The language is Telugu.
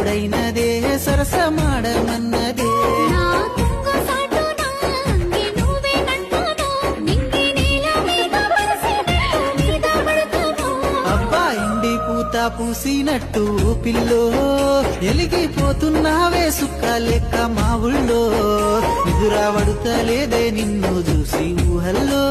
తోడైనదే సరసమాడమన్నదే అబ్బా ఇండి పూత పూసినట్టు పిల్లో ఎలిగిపోతున్నావే సుక్క లెక్క మా ఊళ్ళో నిదురా వడుతలేదే నిన్ను చూసి ఊహల్లో